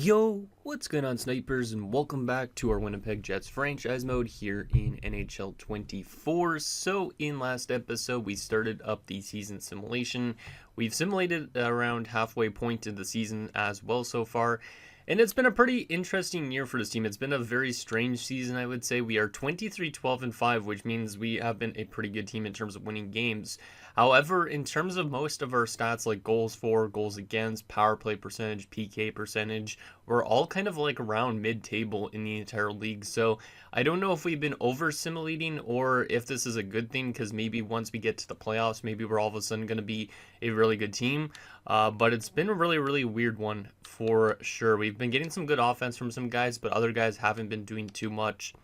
Yo, what's going on, snipers, and welcome back to our Winnipeg Jets franchise mode here in NHL 24. So in last episode, we started up the season simulation. We've simulated around halfway point of the season as well so far, and it's been a pretty interesting year for this team. It's been a very strange season, I would say. We are 23-12-5, which means we have been a pretty good team in terms of winning games. However, in terms of most of our stats like goals for, goals against, power play percentage, PK percentage, we're all kind of like around mid-table in the entire league. So I don't know if we've been over-simulating or if this is a good thing, because maybe once we get to the playoffs, maybe we're all of a sudden going to be a really good team. But it's been a really, really weird one for sure. We've been getting some good offense from some guys, but other guys haven't been doing too much.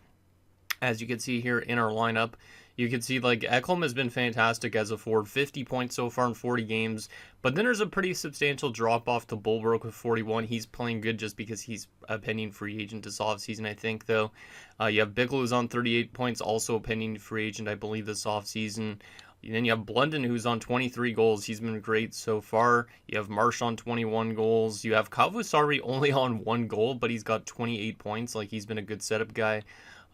As you can see here in our lineup, you can see like Ekholm has been fantastic as a forward, 50 points so far in 40 games. But then there's a pretty substantial drop off to Bulwark with 41. He's playing good just because he's a pending free agent this offseason, I think, though. You have Bigelow who's on 38 points, also a pending free agent, I believe, this offseason. And then you have Blunden, who's on 23 goals. He's been great so far. You have Marsh on 21 goals. You have Kavusari only on 1 goal, but he's got 28 points. Like, he's been a good setup guy.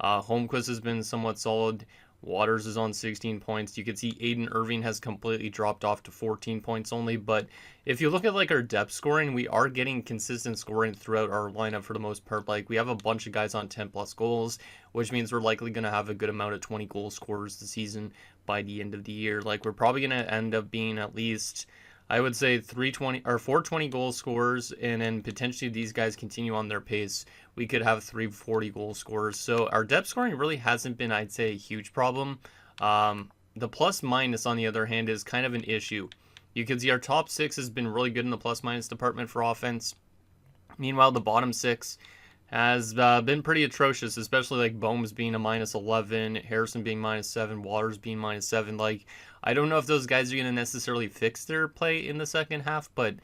Holmquist has been somewhat solid. Waters is on 16 points. You can see Aiden Irving has completely dropped off to 14 points only. But if you look at like our depth scoring, we are getting consistent scoring throughout our lineup for the most part. Like, we have a bunch of guys on 10 plus goals, which means we're likely going to have a good amount of 20 goal scorers this season by the end of the year. Like, we're probably going to end up being at least, I would say, 420 goal scorers, and then potentially these guys continue on their pace, we could have 340 goal scorers. So our depth scoring really hasn't been, I'd say, a huge problem. The plus minus, on the other hand, is kind of an issue. You can see our top 6 has been really good in the plus minus department for offense. Meanwhile, the bottom 6 has been pretty atrocious, especially like Bohm's being a -11, Harrison being -7, Waters being -7. Like, I don't know if those guys are going to necessarily fix their play in the second half, but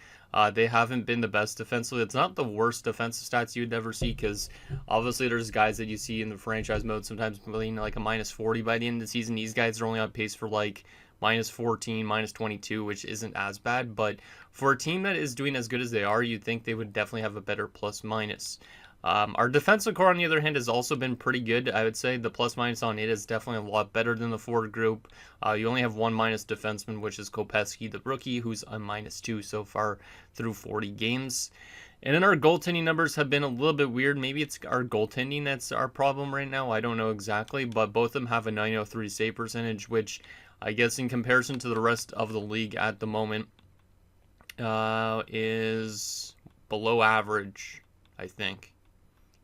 they haven't been the best defensively. It's not the worst defensive stats you'd ever see, because obviously there's guys that you see in the franchise mode sometimes playing like a -40 by the end of the season. These guys are only on pace for like -14, -22, which isn't as bad. But for a team that is doing as good as they are, you'd think they would definitely have a better plus minus. Our defensive core, on the other hand, has also been pretty good. I would say the plus minus on it is definitely a lot better than the forward group. You only have one minus defenseman, which is Kopecky, the rookie, who's a -2 so far through 40 games. And then our goaltending numbers have been a little bit weird. Maybe it's our goaltending that's our problem right now. I don't know exactly, but both of them have a .903 save percentage, which I guess in comparison to the rest of the league at the moment is below average, I think.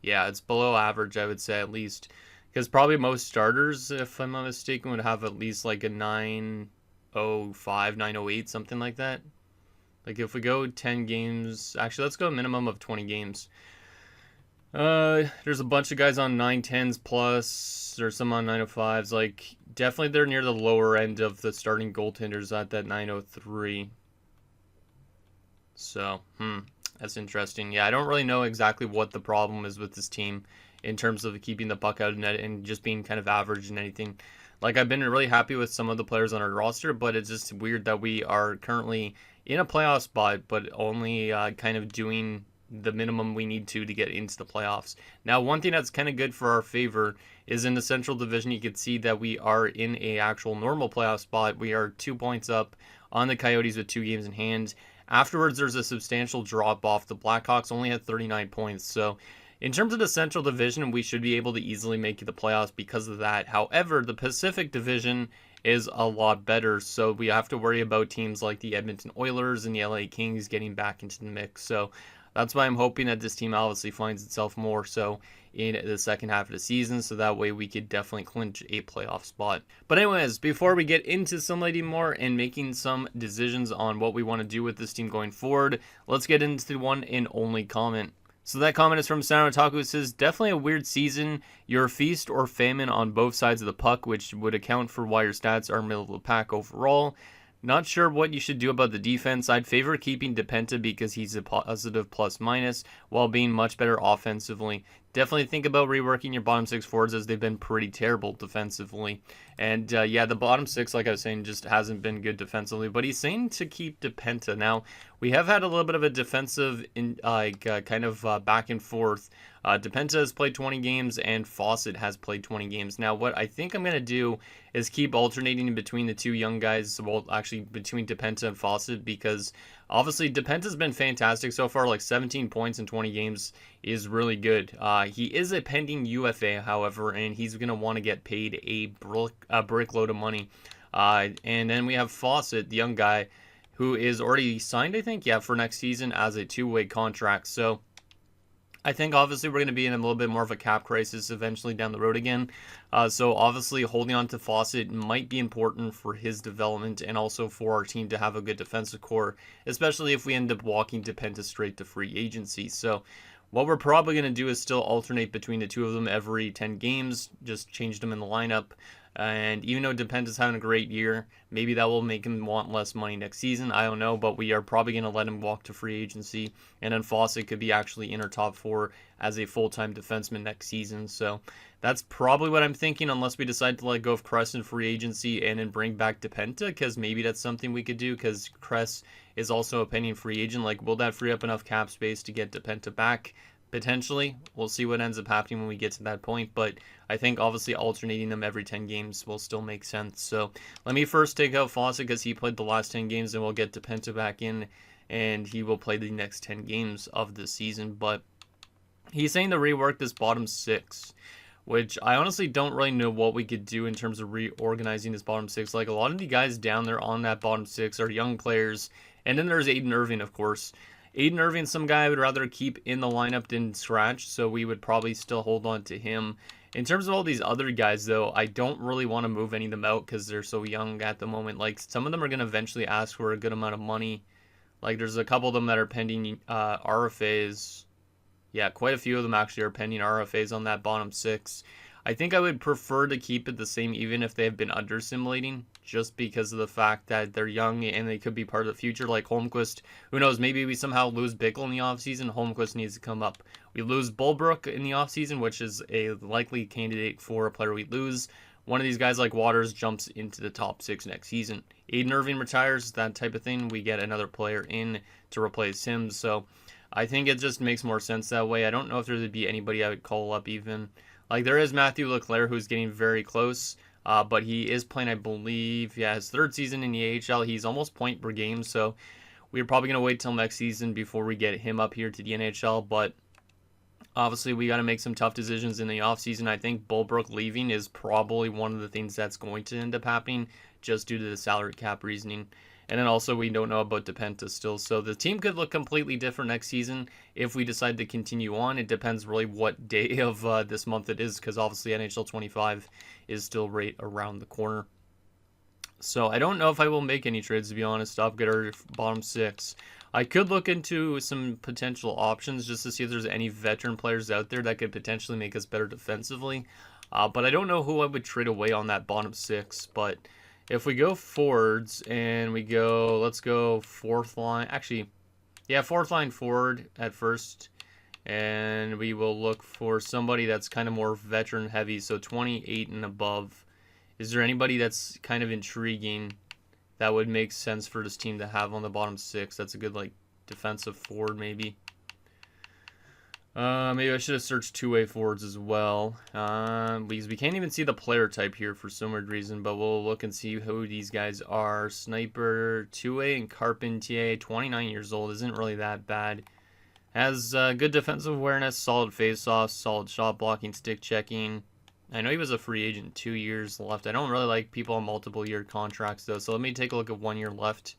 Yeah, it's below average, I would say, at least. Because probably most starters, if I'm not mistaken, would have at least like a 905, 908, something like that. Like, if we go 10 games... Actually, let's go a minimum of 20 games. There's a bunch of guys on 910s plus. There's some on 905s. Like, definitely they're near the lower end of the starting goaltenders at that 903. So, that's interesting. Yeah, I don't really know exactly what the problem is with this team in terms of keeping the puck out of net and just being kind of average and anything. Like, I've been really happy with some of the players on our roster, but it's just weird that we are currently in a playoff spot, but only kind of doing the minimum we need to get into the playoffs. Now, one thing that's kind of good for our favor is in the Central Division, you can see that we are in a actual normal playoff spot. We are 2 points up on the Coyotes with 2 games in hand. Afterwards, there's a substantial drop-off. The Blackhawks only had 39 points. So, in terms of the Central Division, we should be able to easily make the playoffs because of that. However, the Pacific Division is a lot better. So, we have to worry about teams like the Edmonton Oilers and the LA Kings getting back into the mix. So, that's why I'm hoping that this team obviously finds itself more so in the second half of the season, so that way we could definitely clinch a playoff spot. But anyways, before we get into simulating more and making some decisions on what we want to do with this team going forward, let's get into the one and only comment. So that comment is from Sound Otaku. It says, definitely a weird season. You're feast or famine on both sides of the puck, which would account for why your stats are middle of the pack overall. Not sure what you should do about the defense. I'd favor keeping DePenta because he's a positive plus minus while being much better offensively. Definitely think about reworking your bottom six forwards as they've been pretty terrible defensively. And yeah, the bottom six, like I was saying, just hasn't been good defensively. But he's saying to keep DePenta. Now, we have had a little bit of a defensive kind of back and forth. DePenta has played 20 games and Fawcett has played 20 games. Now, what I think I'm going to do is keep alternating between the two young guys, well, actually between DePenta and Fawcett, because obviously DePenta's been fantastic so far. Like 17 points in 20 games is really good. He is a pending UFA, however, and he's going to want to get paid a brick load of money. And then we have Fawcett, the young guy, who is already signed, I think, for next season as a two-way contract. So I think obviously we're going to be in a little bit more of a cap crisis eventually down the road again. So obviously holding on to Fawcett might be important for his development and also for our team to have a good defensive core, especially if we end up walking DePenta straight to free agency. So what we're probably going to do is still alternate between the two of them every 10 games, just change them in the lineup. And even though DePenta's having a great year, maybe that will make him want less money next season. I don't know, but we are probably going to let him walk to free agency. And then Fawcett could be actually in our top four as a full-time defenseman next season. So that's probably what I'm thinking, unless we decide to let go of Kress in free agency and then bring back DePenta, because maybe that's something we could do, because Kress is also a pending free agent. Like, will that free up enough cap space to get DePenta back? Potentially. We'll see what ends up happening when we get to that point, but I think obviously alternating them every 10 games will still make sense. So let me first take out Fawcett because he played the last 10 games, and we'll get DePenta back in, and he will play the next 10 games of the season. But he's saying to rework this bottom six, which I honestly don't really know what we could do in terms of reorganizing this bottom six. Like, a lot of the guys down there on that bottom six are young players, and then there's Aiden Irving, of course. Aiden Irving, some guy I would rather keep in the lineup than scratch, so we would probably still hold on to him. In terms of all these other guys, though, I don't really want to move any of them out because they're so young at the moment. Like, some of them are going to eventually ask for a good amount of money. Like, there's a couple of them that are pending RFAs. Yeah, quite a few of them actually are pending RFAs on that bottom six. I think I would prefer to keep it the same even if they have been under-simulating, just because of the fact that they're young and they could be part of the future. Like Holmquist, who knows, maybe we somehow lose Bickle in the offseason, Holmquist needs to come up. We lose Bulbrook in the offseason, which is a likely candidate for a player we lose. One of these guys like Waters jumps into the top six next season. Aiden Irving retires, that type of thing. We get another player in to replace him, so I think it just makes more sense that way. I don't know if there would be anybody I would call up even. Like, there is Matthew Leclerc, who's getting very close, but he is playing, I believe, his third season in the AHL. He's almost point per game, so we're probably going to wait till next season before we get him up here to the NHL, but obviously we got to make some tough decisions in the offseason. I think Bulbrook leaving is probably one of the things that's going to end up happening, just due to the salary cap reasoning. And then also we don't know about DePenta still. So the team could look completely different next season if we decide to continue on. It depends really what day of this month it is, because obviously NHL 25 is still right around the corner. So I don't know if I will make any trades, to be honest, to upgrade our bottom six. I could look into some potential options just to see if there's any veteran players out there that could potentially make us better defensively. But I don't know who I would trade away on that bottom six. But if we go forwards and we go, let's go fourth line. Actually, yeah, fourth line forward at first. And we will look for somebody that's kind of more veteran heavy, so 28 and above. Is there anybody that's kind of intriguing that would make sense for this team to have on the bottom six? That's a good, like, defensive forward maybe. Maybe I should have searched two-way forwards as well, because we can't even see the player type here for some weird reason, but we'll look and see who these guys are. Sniper, two-way, and Carpentier, 29 years old, isn't really that bad. Has good defensive awareness, solid face-offs, solid shot blocking, stick checking. I know he was a free agent, 2 years left. I don't really like people on multiple-year contracts, though, so let me take a look at 1 year left.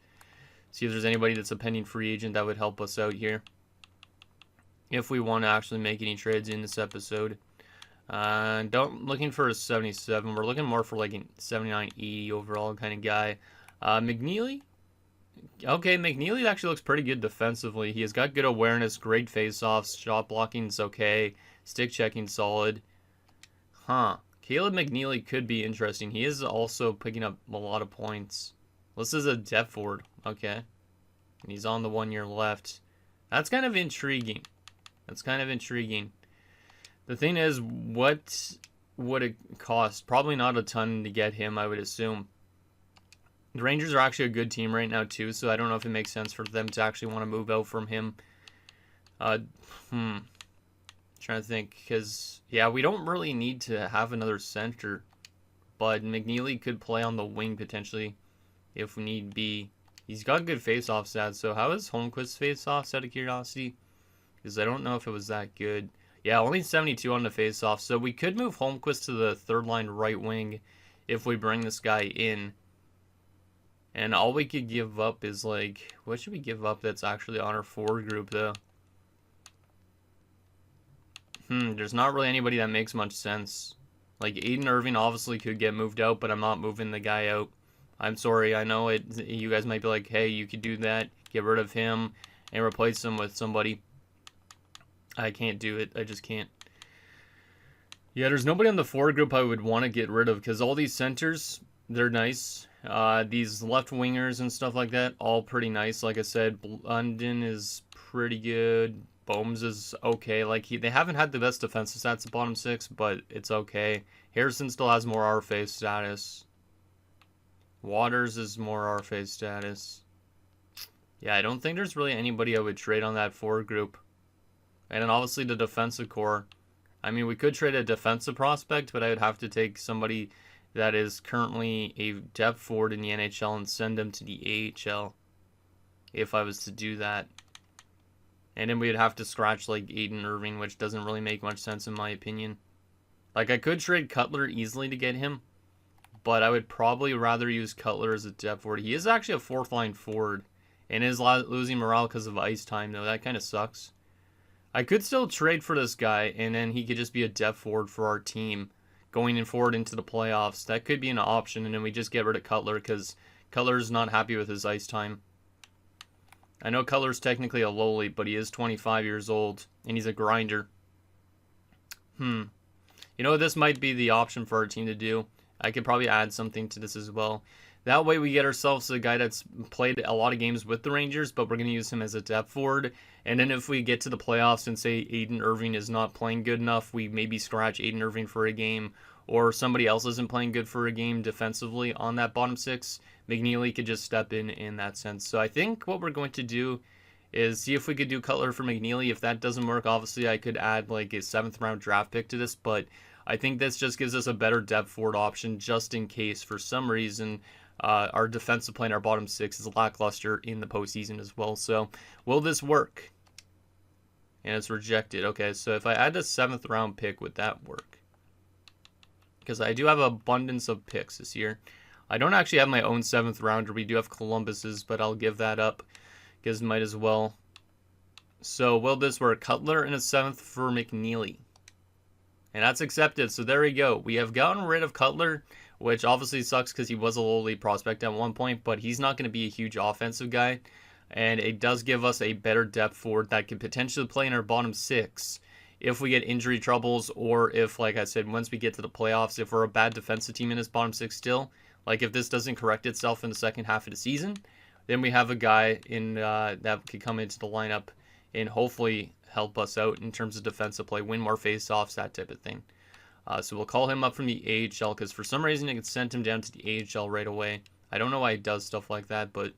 See if there's anybody that's a pending free agent that would help us out here, if we want to actually make any trades in this episode. Looking for a 77. We're looking more for like a 79, 80 overall kind of guy. McNeely? Okay, McNeely actually looks pretty good defensively. He has got good awareness, great face-offs, shot blocking's okay, stick checking solid. Caleb McNeely could be interesting. He is also picking up a lot of points. This is a depth forward. Okay. And he's on the 1 year left. That's kind of intriguing. The thing is, what would it cost? Probably not a ton to get him, I would assume. The Rangers are actually a good team right now, too, so I don't know if it makes sense for them to actually want to move out from him. Trying to think, because, yeah, we don't really need to have another center, but McNeely could play on the wing, potentially, if need be. He's got good face-off stats, so how is Holmquist's face-offs, out of curiosity? Because I don't know if it was that good. Yeah, only 72 on the face-off, so we could move Holmquist to the third-line right wing if we bring this guy in. And all we could give up is, like, what should we give up that's actually on our forward group, though? There's not really anybody that makes much sense. Like, Aiden Irving obviously could get moved out, but I'm not moving the guy out. I'm sorry, I know it. You guys might be like, hey, you could do that, get rid of him, and replace him with somebody. I can't do it. I just can't. Yeah, there's nobody on the forward group I would want to get rid of, because all these centers, they're nice. These left wingers and stuff like that, all pretty nice. Like I said, London is pretty good. Bohms is okay. Like, they haven't had the best defensive stats at bottom 6, but it's okay. Harrison still has more RFA status. Waters is more RFA status. Yeah, I don't think there's really anybody I would trade on that forward group. And then obviously the defensive core. I mean, we could trade a defensive prospect, but I would have to take somebody that is currently a depth forward in the NHL and send them to the AHL if I was to do that. And then we'd have to scratch like Aiden Irving, which doesn't really make much sense in my opinion. Like, I could trade Cutler easily to get him, but I would probably rather use Cutler as a depth forward. He is actually a fourth line forward and is losing morale because of ice time, though. That kind of sucks. I could still trade for this guy, and then he could just be a depth forward for our team going forward into the playoffs. That could be an option, and then we just get rid of Cutler because Cutler's not happy with his ice time. I know Cutler's technically a lowly, but he is 25 years old, and he's a grinder. You know, this might be the option for our team to do. I could probably add something to this as well. That way we get ourselves a guy that's played a lot of games with the Rangers, but we're going to use him as a depth forward. And then if we get to the playoffs and say Aiden Irving is not playing good enough, we maybe scratch Aiden Irving for a game, or somebody else isn't playing good for a game defensively on that bottom 6. McNeely could just step in that sense. So I think what we're going to do is see if we could do Cutler for McNeely. If that doesn't work, obviously I could add like a 7th round draft pick to this, but I think this just gives us a better depth forward option just in case for some reason our defensive play in our bottom 6 is lackluster in the postseason as well. So will this work? And it's rejected. Okay, so if I add a 7th round pick, would that work? Because I do have abundance of picks this year. I don't actually have my own 7th rounder. We do have Columbus's, but I'll give that up because might as well. So will this work? Cutler and a 7th for McNeely. And that's accepted. So there we go. We have gotten rid of Cutler, which obviously sucks because he was a lowly prospect at one point, but he's not going to be a huge offensive guy. And it does give us a better depth forward that could potentially play in our bottom 6 if we get injury troubles, or if, like I said, once we get to the playoffs, if we're a bad defensive team in this bottom 6 still, like if this doesn't correct itself in the second half of the season, then we have a guy in that could come into the lineup and hopefully help us out in terms of defensive play, win more face-offs, that type of thing. So we'll call him up from the AHL because for some reason it could send him down to the AHL right away. I don't know why he does stuff like that, but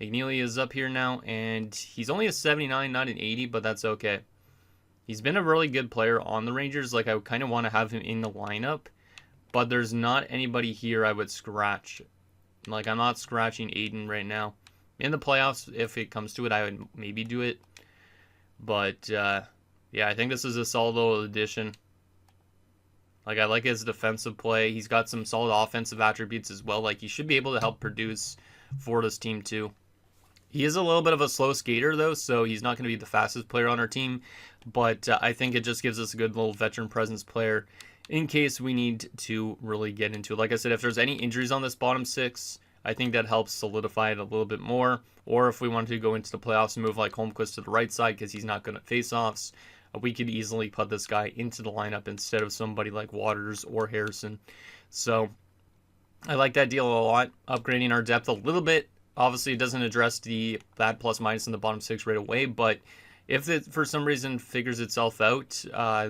McNeely is up here now, and he's only a 79, not an 80, but that's okay. He's been a really good player on the Rangers. Like, I kind of want to have him in the lineup, but there's not anybody here I would scratch. Like, I'm not scratching Aiden right now. In the playoffs, if it comes to it, I would maybe do it. But, yeah, I think this is a solid little addition. Like, I like his defensive play. He's got some solid offensive attributes as well. Like, he should be able to help produce for this team, too. He is a little bit of a slow skater, though, so he's not going to be the fastest player on our team. But I think it just gives us a good little veteran presence player in case we need to really get into it. Like I said, if there's any injuries on this bottom 6, I think that helps solidify it a little bit more. Or if we wanted to go into the playoffs and move like Holmquist to the right side because he's not good at faceoffs, we could easily put this guy into the lineup instead of somebody like Waters or Harrison. So I like that deal a lot, upgrading our depth a little bit. Obviously, it doesn't address the bad plus minus in the bottom 6 right away, but if it for some reason figures itself out,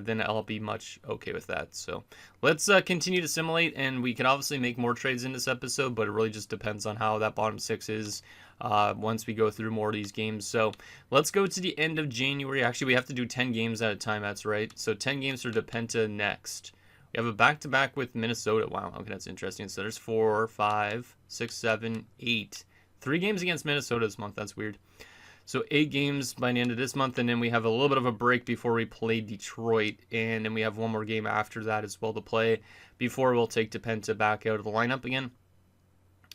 then I'll be much okay with that. So let's continue to simulate, and we can obviously make more trades in this episode, but it really just depends on how that bottom 6 is once we go through more of these games. So let's go to the end of January. Actually, we have to do 10 games at a time, that's right. So 10 games for DePenta next. We have a back-to-back with Minnesota. Wow, okay, that's interesting. So there's 4, 5, 6, 7, 8. 3 games against Minnesota this month. That's weird. So 8 games by the end of this month, and then we have a little bit of a break before we play Detroit, and then we have one more game after that as well to play before we'll take DePenta back out of the lineup again.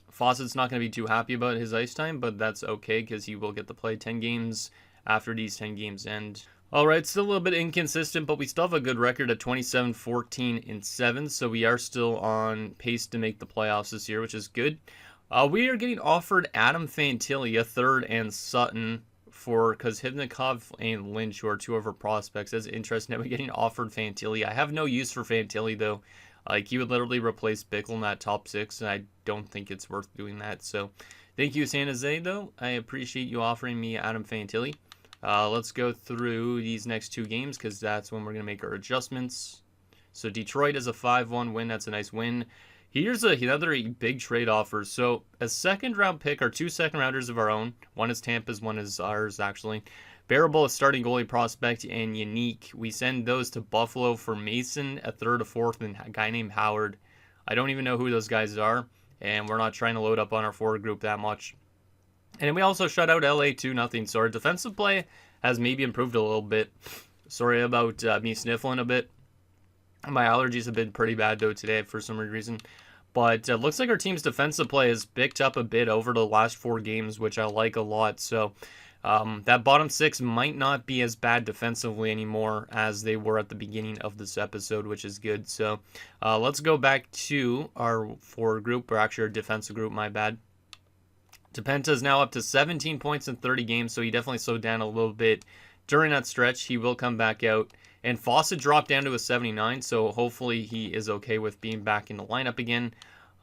Fawcett's not going to be too happy about his ice time, but that's okay because he will get to play 10 games after these 10 games end. All right, still a little bit inconsistent, but we still have a good record at 27, 14, and 7, so we are still on pace to make the playoffs this year, which is good. We are getting offered Adam Fantilli, a third, and Sutton because Hivnikov and Lynch, who are 2 of our prospects. That's interesting that we're getting offered Fantilli. I have no use for Fantilli, though. Like, he would literally replace Bickle in that top 6, and I don't think it's worth doing that. So, thank you, San Jose, though. I appreciate you offering me Adam Fantilli. Let's go through these next 2 games, because that's when we're going to make our adjustments. So, Detroit is a 5-1 win. That's a nice win. Here's another big trade offer. So a second-round pick, or 2 second-rounders of our own. One is Tampa's, one is ours, actually. Bearable, a starting goalie prospect, and Unique. We send those to Buffalo for Mason, a third, a fourth, and a guy named Howard. I don't even know who those guys are, and we're not trying to load up on our forward group that much. And then we also shut out LA 2-0, so our defensive play has maybe improved a little bit. Sorry about me sniffling a bit. My allergies have been pretty bad, though, today for some reason. But it looks like our team's defensive play has picked up a bit over the last 4 games, which I like a lot. So that bottom 6 might not be as bad defensively anymore as they were at the beginning of this episode, which is good. So let's go back to our forward group, or actually our defensive group, my bad. DePenta is now up to 17 points in 30 games, so he definitely slowed down a little bit during that stretch. He will come back out. And Fawcett dropped down to a 79, so hopefully he is okay with being back in the lineup again.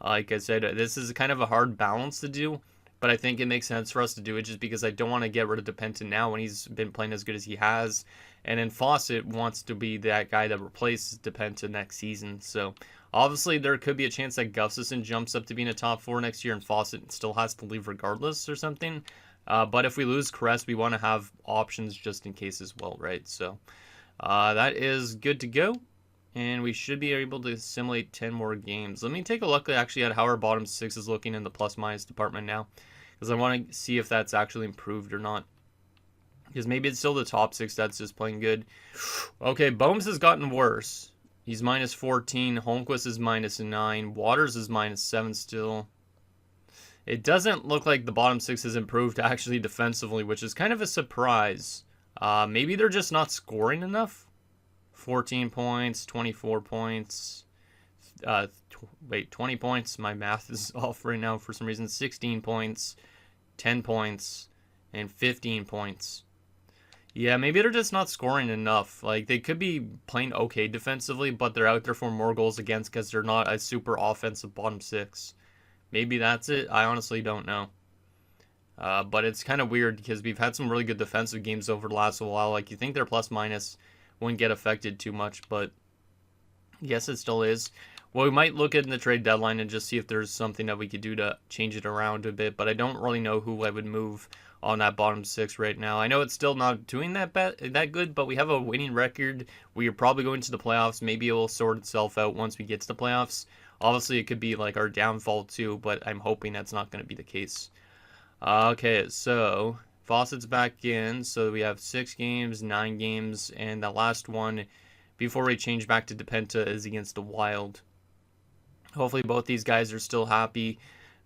Like I said, this is kind of a hard balance to do, but I think it makes sense for us to do it just because I don't want to get rid of DePenta now when he's been playing as good as he has. And then Fawcett wants to be that guy that replaces DePenta next season. So obviously there could be a chance that Gustafsson jumps up to being a top 4 next year and Fawcett still has to leave regardless or something. But if we lose Kress, we want to have options just in case as well, right? So that is good to go, and we should be able to simulate 10 more games. Let me take a look actually at how our bottom 6 is looking in the plus-minus department now, because I want to see if that's actually improved or not. Because maybe it's still the top 6 that's just playing good. Okay, Bohms has gotten worse. He's minus 14. Holmquist is minus 9. Waters is minus 7 still. It doesn't look like the bottom 6 has improved actually defensively, which is kind of a surprise. Maybe they're just not scoring enough. 14 points, 24 points. 20 points. My math is off right now for some reason. 16 points, 10 points, and 15 points. Yeah, maybe they're just not scoring enough. Like, they could be playing okay defensively, but they're out there for more goals against because they're not a super offensive bottom 6. Maybe that's it. I honestly don't know. But it's kind of weird because we've had some really good defensive games over the last while. Like, you think their plus-minus wouldn't get affected too much, but yes, it still is. Well, we might look at in the trade deadline and just see if there's something that we could do to change it around a bit, but I don't really know who I would move on that bottom 6 right now. I know it's still not doing that good, but we have a winning record. We are probably going to the playoffs. Maybe it will sort itself out once we get to the playoffs. Obviously, it could be like our downfall too, but I'm hoping that's not going to be the case. Okay, so Fawcett's back in. So we have 6 games, 9 games, and the last one before we change back to DePenta is against the Wild. Hopefully both these guys are still happy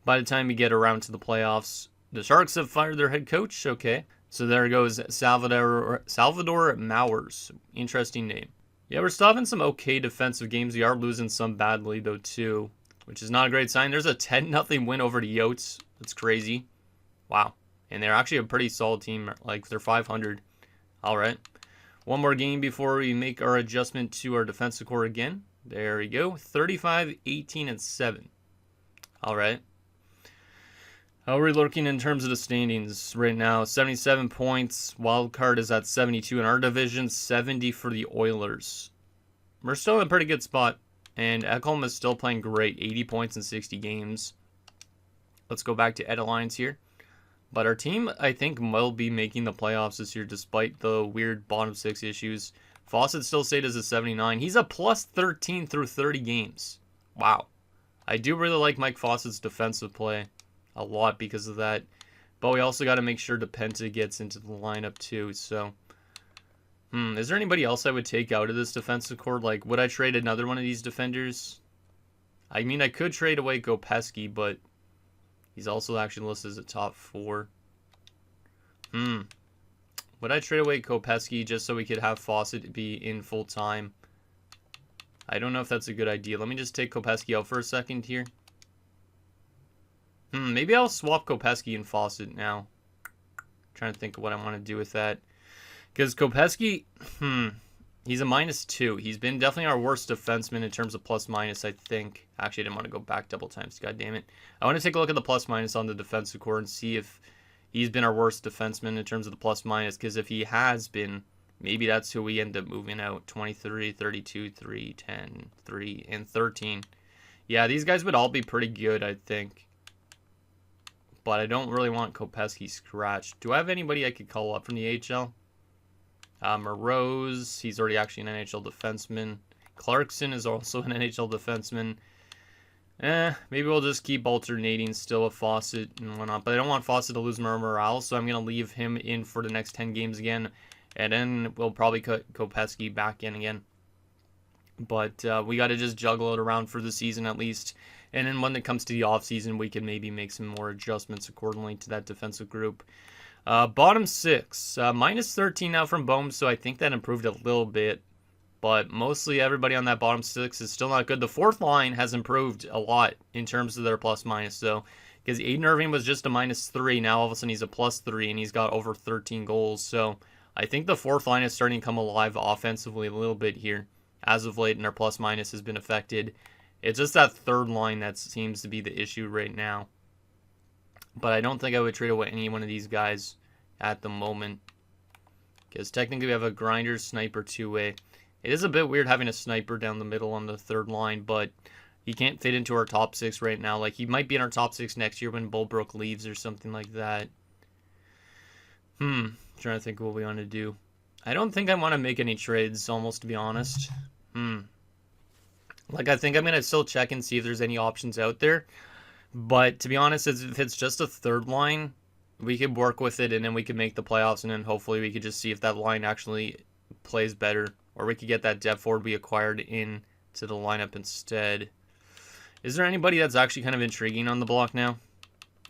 by the time we get around to the playoffs. The Sharks have fired their head coach. Okay, so there goes Salvador Mowers. Interesting name. Yeah, we're still having some okay defensive games. We are losing some badly, though, too, which is not a great sign. There's a 10-0 win over the Yotes. That's crazy. Wow. And they're actually a pretty solid team. Like, they're 500. All right. One more game before we make our adjustment to our defensive core again. There we go. 35, 18, and 7. All right. How are we looking in terms of the standings right now? 77 points. Wild card is at 72 in our division. 70 for the Oilers. We're still in a pretty good spot. And Ekholm is still playing great. 80 points in 60 games. Let's go back to edit lines here. But our team, I think, will be making the playoffs this year despite the weird bottom 6 issues. Fawcett still stayed as a 79. He's a plus 13 through 30 games. Wow. I do really like Mike Fawcett's defensive play a lot because of that. But we also got to make sure DePenta gets into the lineup too. So, is there anybody else I would take out of this defensive core? Like, would I trade another one of these defenders? I mean, I could trade away Kopecky, but he's also actually listed as a top 4. Would I trade away Kopecky just so we could have Fawcett be in full time? I don't know if that's a good idea. Let me just take Kopecky out for a second here. Maybe I'll swap Kopecky and Fawcett now. Trying to think of what I want to do with that. Because Kopecky, he's a -2. He's been definitely our worst defenseman in terms of plus-minus, I think. Actually, I didn't want to go back double times. God damn it. I want to take a look at the plus-minus on the defensive core and see if he's been our worst defenseman in terms of the plus-minus. Because if he has been, maybe that's who we end up moving out. 23, 32, 3, 10, 3, and 13. Yeah, these guys would all be pretty good, I think. But I don't really want Kopecky scratched. Do I have anybody I could call up from the AHL? Morose, he's already actually an NHL defenseman. Clarkson is also an NHL defenseman. Maybe we'll just keep alternating still with Fawcett and whatnot. But I don't want Fawcett to lose more morale, so I'm going to leave him in for the next 10 games again. And then we'll probably cut Kopecky back in again. But we got to just juggle it around for the season at least. And then when it comes to the offseason, we can maybe make some more adjustments accordingly to that defensive group. Bottom 6, -13 now from Bohm, so I think that improved a little bit. But mostly everybody on that bottom 6 is still not good. The fourth line has improved a lot in terms of their plus-minus, though. Because Aiden Irving was just a -3, now all of a sudden he's a +3, and he's got over 13 goals. So I think the fourth line is starting to come alive offensively a little bit here as of late, and our plus-minus has been affected. It's just that third line that seems to be the issue right now. But I don't think I would trade away any one of these guys at the moment. Because technically we have a grinder, sniper, two-way. It is a bit weird having a sniper down the middle on the third line, but he can't fit into our top 6 right now. Like, he might be in our top 6 next year when Bulbrook leaves or something like that. Trying to think what we want to do. I don't think I want to make any trades, almost, to be honest. Like, I think I'm going to still check and see if there's any options out there. But, to be honest, if it's just a third line, we could work with it, and then we could make the playoffs, and then hopefully we could just see if that line actually plays better. Or we could get that depth forward we acquired into the lineup instead. Is there anybody that's actually kind of intriguing on the block now?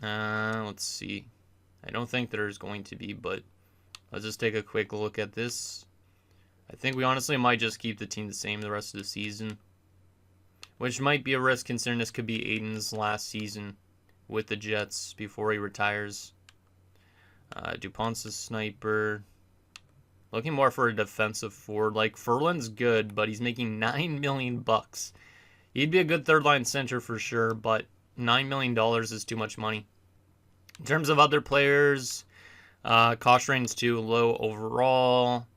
Let's see. I don't think there's going to be, but let's just take a quick look at this. I think we honestly might just keep the team the same the rest of the season. Which might be a risk considering this could be Aiden's last season with the Jets before he retires. DuPont's a sniper. Looking more for a defensive forward. Like, Ferland's good, but he's making $9 million. He'd be a good third-line center for sure, but $9 million is too much money. In terms of other players, Koshrain's too low overall.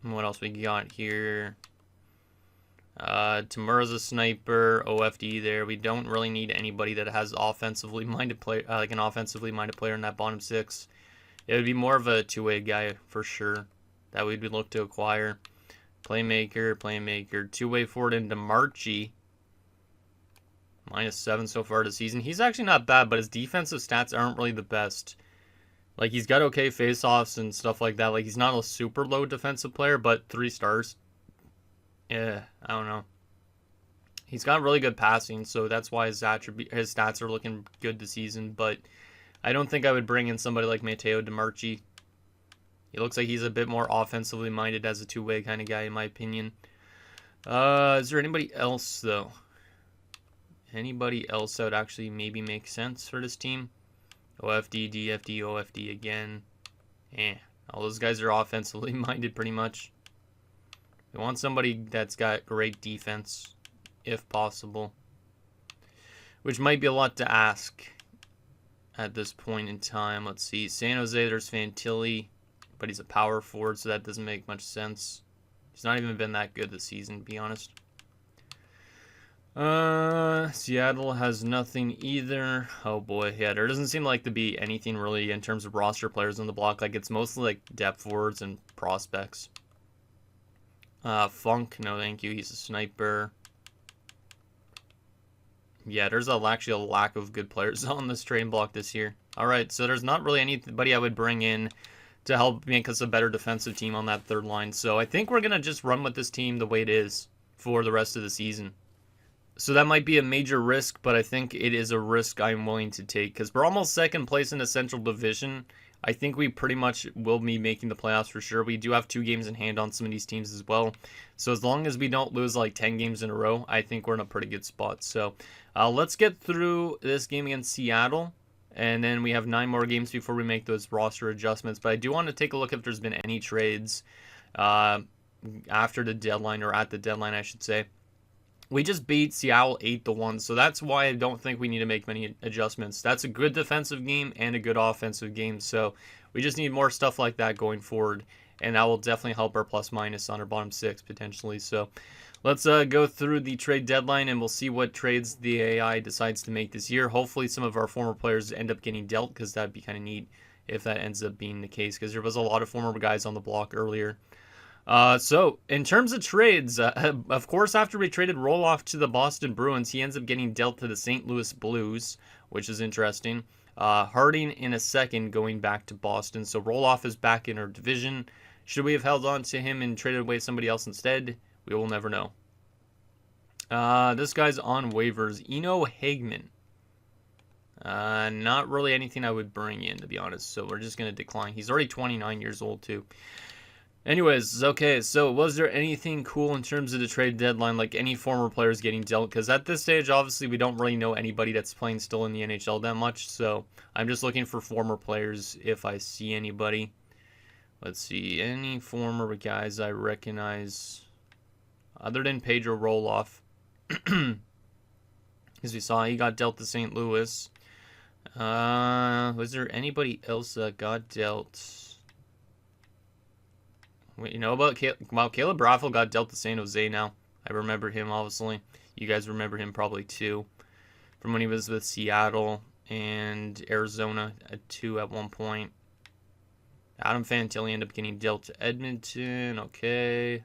What else we got here? Tamura's a sniper, OFD there. We don't really need anybody that has offensively minded play, like an offensively minded player in that bottom 6. It would be more of a two-way guy for sure that we'd look to acquire. Playmaker, two-way forward into Marchi. -7 so far this season. He's actually not bad, but his defensive stats aren't really the best. Like, he's got okay face-offs and stuff like that. Like, he's not a super low defensive player, but 3 stars. Yeah, I don't know. He's got really good passing, so that's why his stats are looking good this season. But I don't think I would bring in somebody like Matteo DiMarchi. He looks like he's a bit more offensively minded as a two-way kind of guy, in my opinion. Is there anybody else, though? Anybody else that would actually maybe make sense for this team? OFD, DFD, OFD again. All those guys are offensively minded pretty much. We want somebody that's got great defense, if possible. which might be a lot to ask at this point in time. Let's see. San Jose, there's Fantilli, but he's a power forward, so that doesn't make much sense. He's not even been that good this season, to be honest. Seattle has nothing either. Oh boy, yeah, there doesn't seem like to be anything really in terms of roster players on the block. Like, it's mostly like depth forwards and prospects. Funk, no thank you, he's a sniper. Yeah, there's actually a lack of good players on this trading block this year. Alright, so there's not really anybody I would bring in to help make us a better defensive team on that third line. So I think we're going to just run with this team the way it is for the rest of the season. So that might be a major risk, but I think it is a risk I'm willing to take because we're almost second place in the Central Division. I think we pretty much will be making the playoffs for sure. We do have 2 games in hand on some of these teams as well. So as long as we don't lose like 10 games in a row, I think we're in a pretty good spot. So let's get through this game against Seattle. And then we have 9 more games before we make those roster adjustments. But I do want to take a look if there's been any trades after the deadline, or at the deadline, I should say. We just beat Seattle 8-1, so that's why I don't think we need to make many adjustments. That's a good defensive game and a good offensive game, so we just need more stuff like that going forward, and that will definitely help our plus-minus on our bottom 6 potentially. So let's go through the trade deadline, and we'll see what trades the AI decides to make this year. Hopefully some of our former players end up getting dealt, because that'd be kind of neat if that ends up being the case, because there was a lot of former guys on the block earlier. So, in terms of trades, of course, after we traded Roloff to the Boston Bruins, he ends up getting dealt to the St. Louis Blues, which is interesting. Harding in a second going back to Boston. So, Roloff is back in our division. Should we have held on to him and traded away somebody else instead? We will never know. This guy's on waivers. Eno Hagman. Not really anything I would bring in, to be honest. So, we're just going to decline. He's already 29 years old, too. Anyways, okay, so was there anything cool in terms of the trade deadline, like any former players getting dealt? Because at this stage, obviously, we don't really know anybody that's playing still in the NHL that much, so I'm just looking for former players if I see anybody. Let's see, any former guys I recognize, other than Pedro Roloff, as we saw, he got dealt to St. Louis. Was there anybody else that got dealt? You know about Caleb Raffle got dealt to San Jose now. I remember him, obviously. You guys remember him probably too, from when he was with Seattle and Arizona at one point. Adam Fantilli ended up getting dealt to Edmonton. Okay.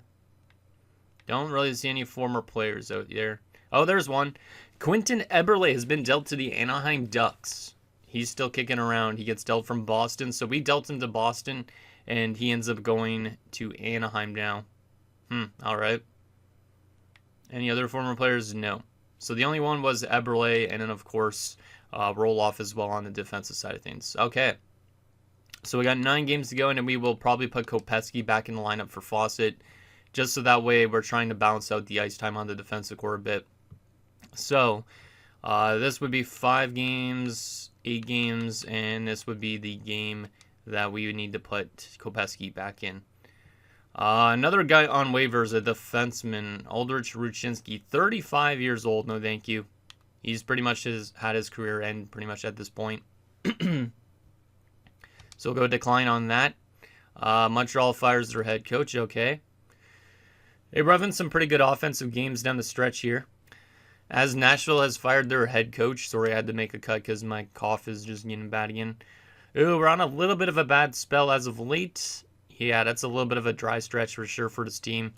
Don't really see any former players out there. Oh, there's one. Quentin Eberle has been dealt to the Anaheim Ducks. He's still kicking around. He gets dealt from Boston, so we dealt him to Boston. And he ends up going to Anaheim now. All right. Any other former players? No. So the only one was Eberle, and then, of course, Roloff as well on the defensive side of things. Okay. So we got 9 games to go, and then we will probably put Kopecky back in the lineup for Fawcett, just so that way we're trying to balance out the ice time on the defensive core a bit. So this would be 5 games, 8 games, and this would be the game that we would need to put Kopecky back in. Another guy on waivers, a defenseman, Aldrich Ruchinski, 35 years old, no thank you. He's pretty much had his career end pretty much at this point. So we'll go decline on that. Montreal fires their head coach, okay. Hey, we're having some pretty good offensive games down the stretch here. As Nashville has fired their head coach, sorry I had to make a cut because my cough is just getting bad again. Ooh, we're on a little bit of a bad spell as of late. Yeah, that's a little bit of a dry stretch for sure for this team.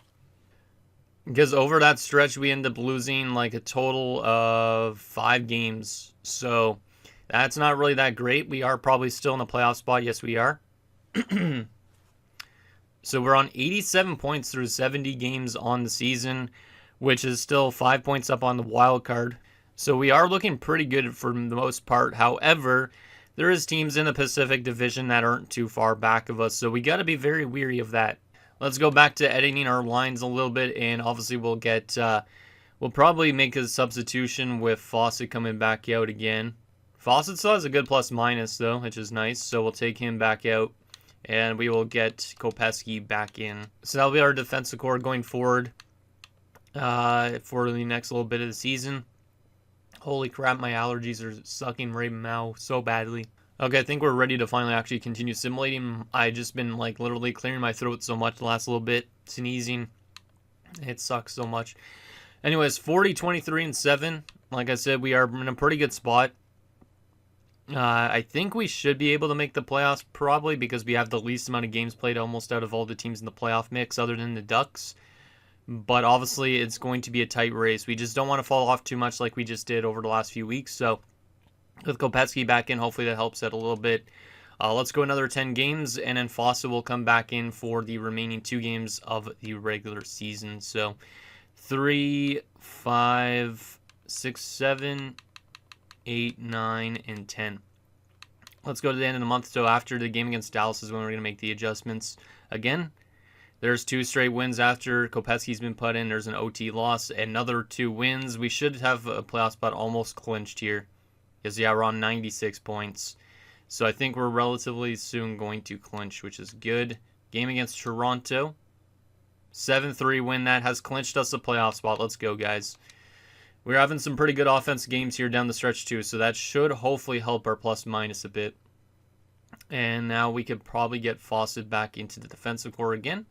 Because over that stretch, we end up losing like a total of 5 games. So that's not really that great. We are probably still in the playoff spot. Yes, we are. So we're on 87 points through 70 games on the season, which is still 5 points up on the wild card. So we are looking pretty good for the most part. However, there is teams in the Pacific Division that aren't too far back of us, so we got to be very weary of that. Let's go back to editing our lines a little bit, and obviously we'll probably make a substitution with Fawcett coming back out again. Fawcett still has a good plus-minus, though, which is nice, so we'll take him back out, and we will get Kopecky back in. So that'll be our defensive core going forward for the next little bit of the season. Holy crap, my allergies are sucking right now so badly. Okay, I think we're ready to finally actually continue simulating. I just been like literally clearing my throat so much the last little bit, sneezing. It sucks so much. Anyways, 40, 23, and 7. Like I said, we are in a pretty good spot. I think we should be able to make the playoffs probably because we have the least amount of games played almost out of all the teams in the playoff mix other than the Ducks. But obviously, it's going to be a tight race. We just don't want to fall off too much like we just did over the last few weeks. So, with Kopecky back in, hopefully that helps out a little bit. Let's go another 10 games, and then Fossa will come back in for the remaining 2 games of the regular season. So, 3, 5, 6, 7, 8, 9, and 10. Let's go to the end of the month. So, after the game against Dallas is when we're going to make the adjustments again. There's 2 straight wins after Kopecky's been put in. There's an OT loss. Another 2 wins. We should have a playoff spot almost clinched here. Because, yeah, we're on 96 points. So I think we're relatively soon going to clinch, which is good. Game against Toronto. 7-3 win. That has clinched us a playoff spot. Let's go, guys. We're having some pretty good offense games here down the stretch, too. So that should hopefully help our plus-minus a bit. And now we could probably get Fawcett back into the defensive core again.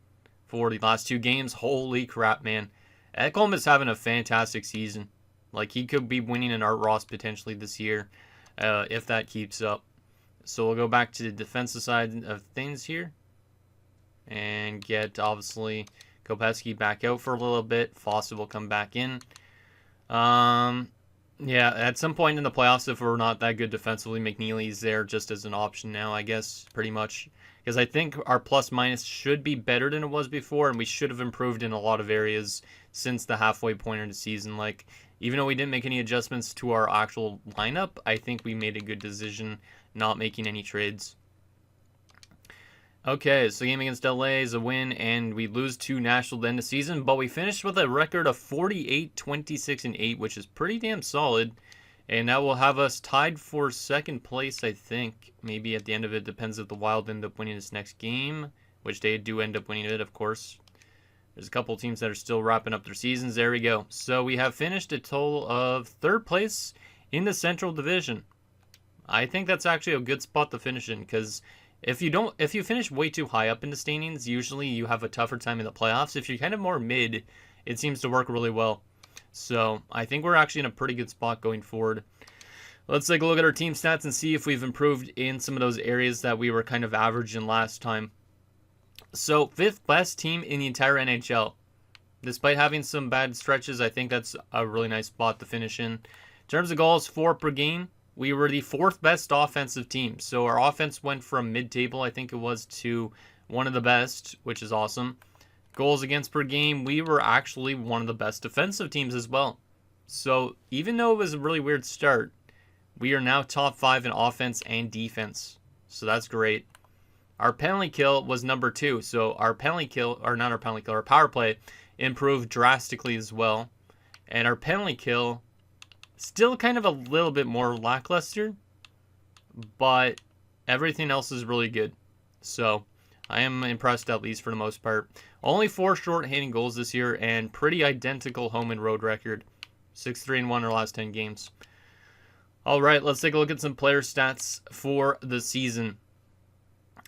For the last 2 games. Holy crap, man. Ekholm is having a fantastic season. Like, he could be winning an Art Ross potentially this year if that keeps up. So we'll go back to the defensive side of things here. And get, obviously, Kopecky back out for a little bit. Fawcett will come back in. Yeah, at some point in the playoffs, if we're not that good defensively, McNeely's there just as an option now, I guess, pretty much. Because I think our plus-minus should be better than it was before, and we should have improved in a lot of areas since the halfway point of the season. Like, even though we didn't make any adjustments to our actual lineup, I think we made a good decision not making any trades. Okay, so game against LA is a win, and we lose to Nashville at the end of the season, but we finished with a record of 48, 26, and 8, which is pretty damn solid. And that will have us tied for second place, I think. Maybe at the end of it, depends if the Wild end up winning this next game, which they do end up winning it, of course. There's a couple teams that are still wrapping up their seasons. There we go. So we have finished a total of 3rd place in the Central Division. I think that's actually a good spot to finish in, because if you finish way too high up in the standings, usually you have a tougher time in the playoffs. If you're kind of more mid, it seems to work really well. So I think we're actually in a pretty good spot going forward. Let's take a look at our team stats and see if we've improved in some of those areas that we were kind of average in last time. So 5th best team in the entire NHL. Despite having some bad stretches, I think that's a really nice spot to finish in. In terms of goals, 4 per game, we were the 4th best offensive team. So our offense went from mid-table, I think it was, to one of the best, which is awesome. Goals against per game, we were actually one of the best defensive teams as well. So even though it was a really weird start, we are now top 5 in offense and defense. So that's great. Our penalty kill was number 2. So our penalty kill, or not our penalty kill, our power play improved drastically as well. And our penalty kill, still kind of a little bit more lackluster, but everything else is really good. So I am impressed, at least for the most part. Only 4 short-handed goals this year, and pretty identical home and road record. 6-3-1 our last 10 games. All right, let's take a look at some player stats for the season.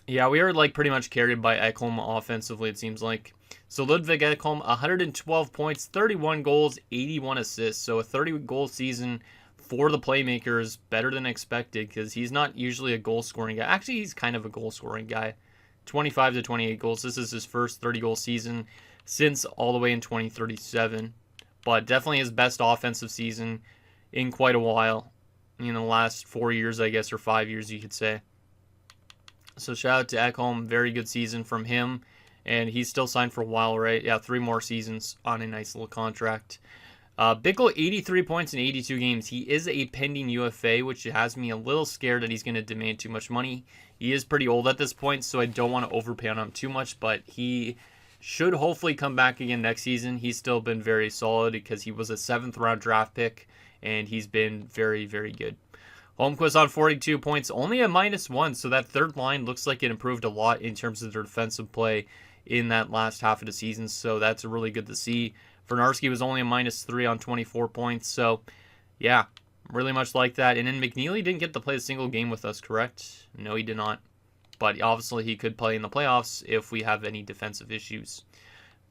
Yeah, we are like pretty much carried by Ekholm offensively, it seems like. So Ludwig Ekholm, 112 points, 31 goals, 81 assists. So a 30-goal season for the playmaker is better than expected because he's not usually a goal-scoring guy. Actually, he's kind of a goal-scoring guy. 25 to 28 goals. This is his first 30-goal season since all the way in 2037. But definitely his best offensive season in quite a while. In the last 4 years, I guess, or 5 years, you could say. So shout out to Ekholm. Very good season from him. And he's still signed for a while, right? Yeah, 3 more seasons on a nice little contract. Bickle, 83 points in 82 games. He is a pending UFA, which has me a little scared that he's going to demand too much money. He is pretty old at this point, so I don't want to overpay on him too much, but he should hopefully come back again next season. He's still been very solid because he was a 7th-round draft pick, and he's been very, very good. Holmquist on 42 points, only a -1, so that third line looks like it improved a lot in terms of their defensive play in that last half of the season, so that's really good to see. Fernarski was only a -3 on 24 points, so yeah, Really much like that. And then McNeely didn't get to play a single game with us, correct? No, he did not. But obviously he could play in the playoffs if we have any defensive issues.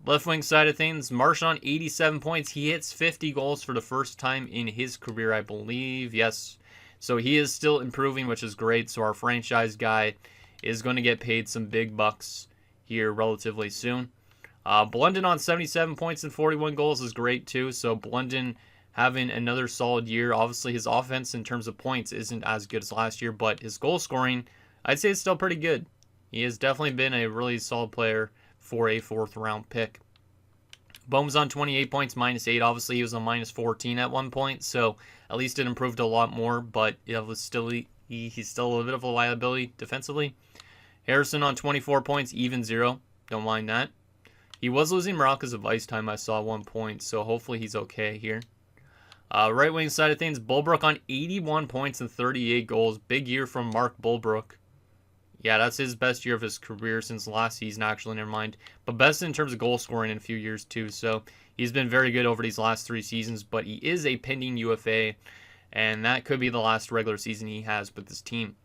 Left wing side of things, Marchand, 87 points. He hits 50 goals for the first time in his career, I believe. Yes. So he is still improving, which is great. So our franchise guy is going to get paid some big bucks here relatively soon. Blunden on 77 points and 41 goals is great too. So Blunden having another solid year. Obviously his offense in terms of points isn't as good as last year, but his goal scoring, I'd say it's still pretty good. He has definitely been a really solid player for a 4th round pick. Boehm's on 28 points, -8. Obviously, he was on -14 at one point, so at least it improved a lot more, but it was still he's still a little bit of a liability defensively. Harrison on 24 points, even 0. Don't mind that. He was losing morale because of ice time, I saw at one point, so hopefully he's okay here. Right wing side of things, Bulbrook on 81 points and 38 goals. Big year from Mark Bulbrook. Yeah, that's his best year of his career since last season, actually, never mind. But best in terms of goal scoring in a few years, too. So he's been very good over these last 3 seasons, but he is a pending UFA, and that could be the last regular season he has with this team.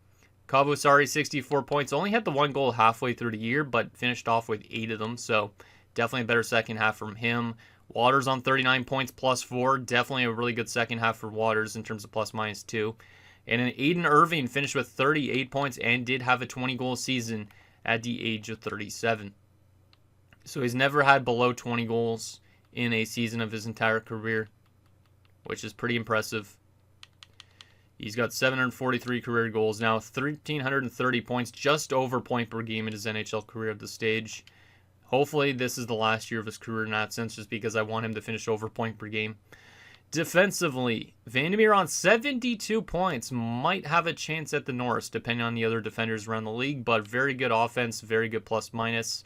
Kavusari, 64 points. Only had the 1 goal halfway through the year, but finished off with 8 of them, so definitely a better second half from him. Waters on 39 points, +4. Definitely a really good second half for Waters in terms of +/-2. And then Aiden Irving finished with 38 points and did have a 20-goal season at the age of 37. So he's never had below 20 goals in a season of his entire career, which is pretty impressive. He's got 743 career goals now, 1,330 points, just over point per game in his NHL career at this stage. Hopefully this is the last year of his career in that sense, just because I want him to finish over point per game. Defensively, Vandermeer on 72 points might have a chance at the Norris, depending on the other defenders around the league, but very good offense, very good +/-.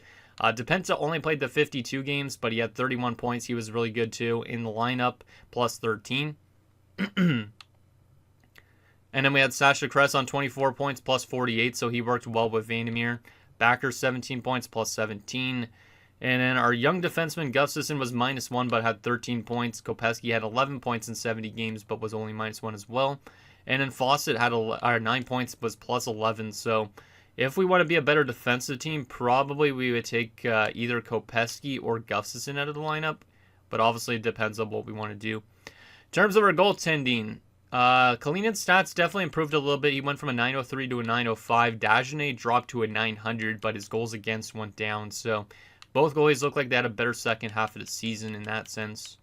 Depenta only played the 52 games, but he had 31 points. He was really good too in the lineup, +13. And then we had Sasha Kress on 24 points, +48, so he worked well with Vandermeer. Backer, 17 points, +17. And then our young defenseman, Gustafsson, was -1 but had 13 points. Kopecky had 11 points in 70 games but was only -1 as well. And then Fawcett had 9 points, was +11. So if we want to be a better defensive team, probably we would take either Kopecky or Gustafsson out of the lineup. But obviously it depends on what we want to do. In terms of our goaltending, Kalinen's stats definitely improved a little bit. He went from a 903 to a 905. Dagenet dropped to a 900, but his goals against went down. So both goalies look like they had a better second half of the season in that sense.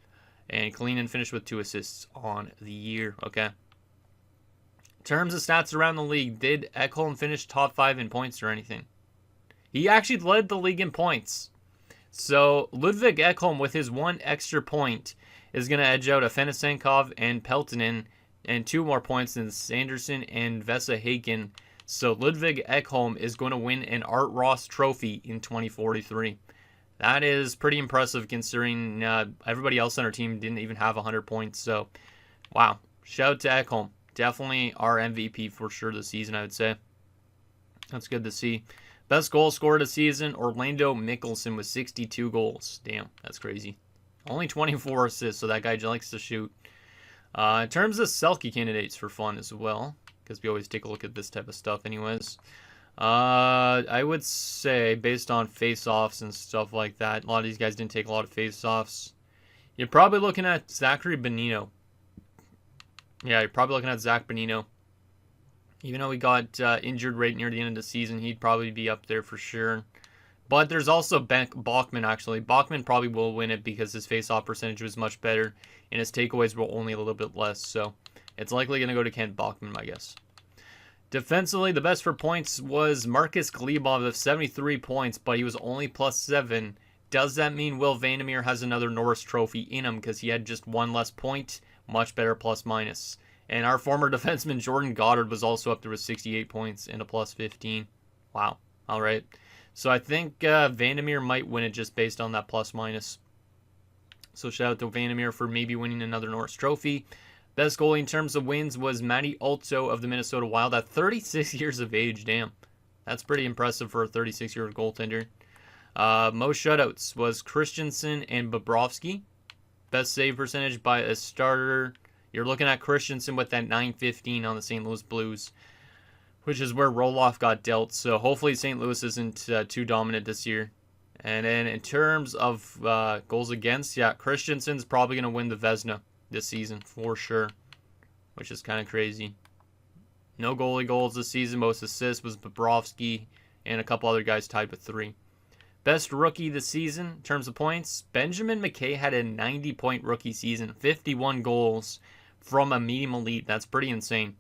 And Kalinin finished with 2 assists on the year. Okay. In terms of stats around the league, did Ekholm finish top 5 in points or anything? He actually led the league in points. So Ludwig Ekholm, with his 1 extra point, is going to edge out Afanasenkov and Peltonen, and 2 more points than Sanderson and Vesa Haken. So Ludwig Ekholm is going to win an Art Ross trophy in 2043. That is pretty impressive considering everybody else on our team didn't even have 100 points. So, wow. Shout out to Ekholm. Definitely our MVP for sure this season, I would say. That's good to see. Best goal scorer this season, Orlando Mickelson with 62 goals. Damn, that's crazy. Only 24 assists, so that guy likes to shoot. In terms of Selke candidates for fun as well, because we always take a look at this type of stuff anyways. I would say, based on face-offs and stuff like that, a lot of these guys didn't take a lot of face-offs. You're probably looking at Zachary Bonino. Yeah, you're probably looking at Zach Bonino. Even though he got injured right near the end of the season, he'd probably be up there for sure. But there's also Bachman, actually. Bachman probably will win it because his face-off percentage was much better, and his takeaways were only a little bit less. So it's likely going to go to Kent Bachman, I guess. Defensively, the best for points was Marcus Glebov with 73 points, but he was only +7. Does that mean Will Vandermeer has another Norris Trophy in him because he had just 1 less point? Much better +/-. And our former defenseman Jordan Goddard was also up there with 68 points and a +15. Wow. All right. So I think Vandermeer might win it just based on that +/-. So shout out to Vandermeer for maybe winning another Norris Trophy. Best goalie in terms of wins was Matty Olso of the Minnesota Wild at 36 years of age. Damn. That's pretty impressive for a 36-year-old goaltender. Most shutouts was Christensen and Bobrovsky. Best save percentage by a starter. You're looking at Christensen with that 915 on the St. Louis Blues, which is where Roloff got dealt. So hopefully St. Louis isn't too dominant this year. And then in terms of goals against, yeah, Christensen's probably going to win the Vezina this season for sure, which is kind of crazy. No goalie goals this season. Most assists was Bobrovsky and a couple other guys tied with 3. Best rookie this season in terms of points, Benjamin McKay had a 90-point rookie season, 51 goals from a medium elite. That's pretty insane.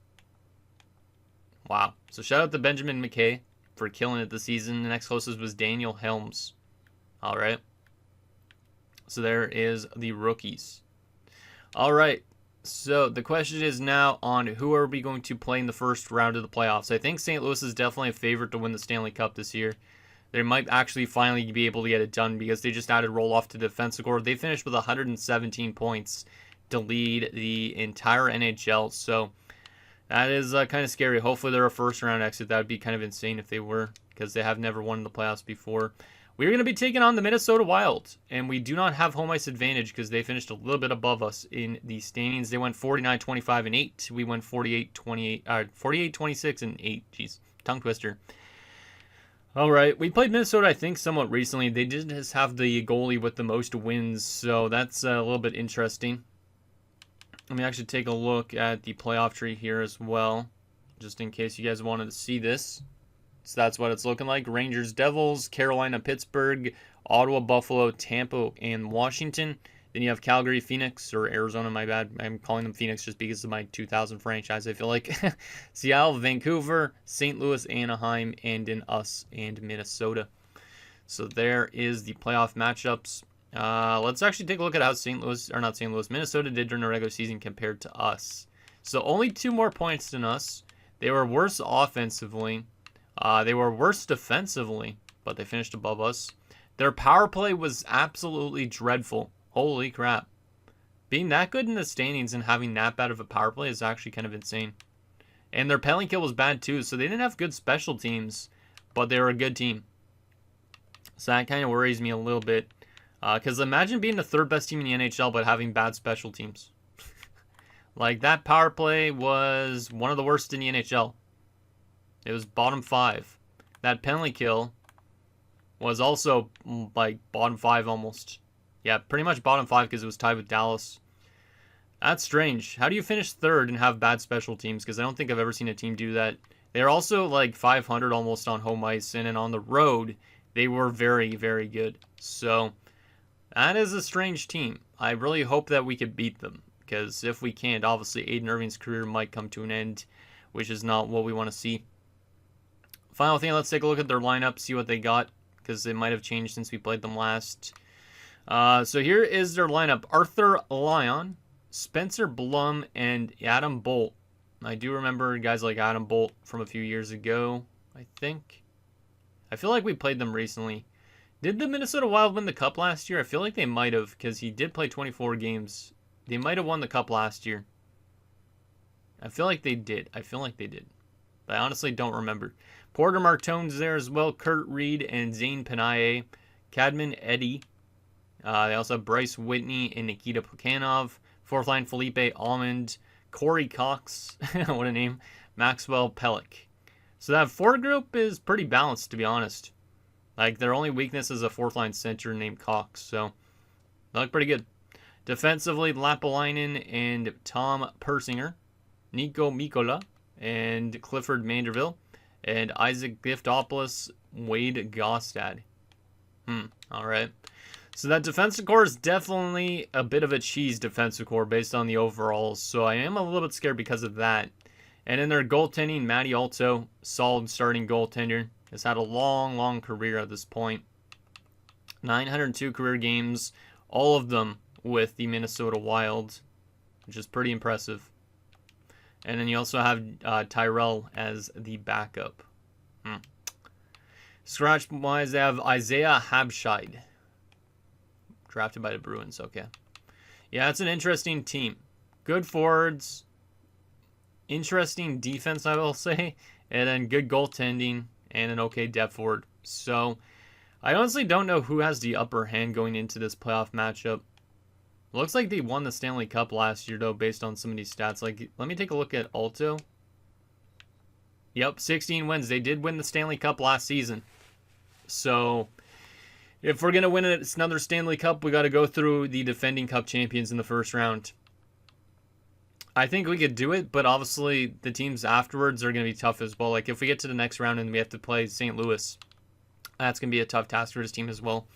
Wow. So shout out to Benjamin McKay for killing it this season. The next closest was Daniel Helms. All right. So there is the rookies. All right. So the question is now on who are we going to play in the first round of the playoffs. I think St. Louis is definitely a favorite to win the Stanley Cup this year. They might actually finally be able to get it done because they just added Roloff to defensive core. They finished with 117 points to lead the entire NHL. So that is kind of scary. Hopefully they're a first round exit. That would be kind of insane if they were, because they have never won in the playoffs before. We're going to be taking on the Minnesota Wild, and we do not have home ice advantage because they finished a little bit above us in the standings. They went 49-25-8. We went 48-26-8. Jeez, tongue twister. All right, we played Minnesota, I think, somewhat recently. They did just have the goalie with the most wins, so that's a little bit interesting. Let me actually take a look at the playoff tree here as well, just in case you guys wanted to see this. So that's what it's looking like. Rangers, Devils, Carolina, Pittsburgh, Ottawa, Buffalo, Tampa, and Washington. Then you have Calgary, Phoenix, or Arizona, my bad. I'm calling them Phoenix just because of my 2000 franchise, I feel like. Seattle, Vancouver, St. Louis, Anaheim, and then us and Minnesota. So there is the playoff matchups. Let's actually take a look at how Minnesota did during the regular season compared to us. So only 2 more points than us. They were worse offensively. They were worse defensively, but they finished above us. Their power play was absolutely dreadful. Holy crap. Being that good in the standings and having that bad of a power play is actually kind of insane. And their penalty kill was bad too, so they didn't have good special teams, but they were a good team. So that kind of worries me a little bit. Because imagine being the 3rd best team in the NHL but having bad special teams. Like, that power play was one of the worst in the NHL. It was bottom 5. That penalty kill was also like bottom 5 almost. Yeah, pretty much bottom 5 because it was tied with Dallas. That's strange. How do you finish 3rd and have bad special teams? Because I don't think I've ever seen a team do that. They're also like 500 almost on home ice, and then on the road, they were very, very good. So that is a strange team. I really hope that we could beat them, because if we can't, obviously Aiden Irving's career might come to an end, which is not what we want to see. Final thing, let's take a look at their lineup, see what they got, because it might have changed since we played them last. So here is their lineup. Arthur Lyon, Spencer Blum, and Adam Bolt. I do remember guys like Adam Bolt from a few years ago, I think. I feel like we played them recently. Did the Minnesota Wild win the Cup last year? I feel like they might have, because he did play 24 games. They might have won the Cup last year. I feel like they did. But I honestly don't remember. Porter Martone's there as well. Kurt Reed and Zane Panaye. Cadman Eddy. They also have Bryce Whitney and Nikita Plekhanov. 4th line, Felipe Almond. Corey Cox. What a name. Maxwell Pellick. So that 4 group is pretty balanced, to be honest. Like, their only weakness is a 4th line center named Cox. So they look pretty good. Defensively, Lapalainen and Tom Persinger. Nico Mikola and Clifford Manderville. And Isaac Giftopoulos, Wade Gostad. All right. So that defensive core is definitely a bit of a cheese defensive core based on the overalls. So I am a little bit scared because of that. And in their goaltending, Matty Alto, solid starting goaltender. Has had a long, long career at this point. 902 career games, all of them with the Minnesota Wild, which is pretty impressive. And then you also have Tyrell as the backup. Scratch-wise, they have Isaiah Habscheid. Drafted by the Bruins, okay. Yeah, it's an interesting team. Good forwards. Interesting defense, I will say. And then good goaltending and an okay depth forward. So, I honestly don't know who has the upper hand going into this playoff matchup. Looks like they won the Stanley Cup last year, though, based on some of these stats. Like, let me take a look at Alto. Yep, 16 wins. They did win the Stanley Cup last season. So, if we're going to win another Stanley Cup, we got to go through the defending Cup champions in the first round. I think we could do it, but obviously the teams afterwards are going to be tough as well. Like, if we get to the next round and we have to play St. Louis, that's going to be a tough task for his team as well.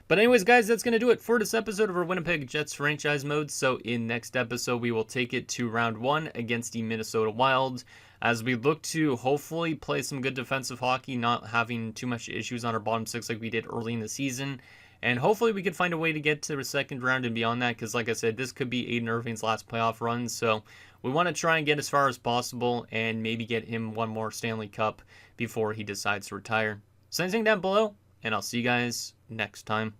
But anyways, guys, that's going to do it for this episode of our Winnipeg Jets franchise mode. So in next episode, we will take it to round 1 against the Minnesota Wild as we look to hopefully play some good defensive hockey, not having too much issues on our bottom 6 like we did early in the season. And hopefully we can find a way to get to the second round and beyond that, because like I said, this could be Aiden Irving's last playoff run. So we want to try and get as far as possible and maybe get him one more Stanley Cup before he decides to retire. Send anything down below, and I'll see you guys next time.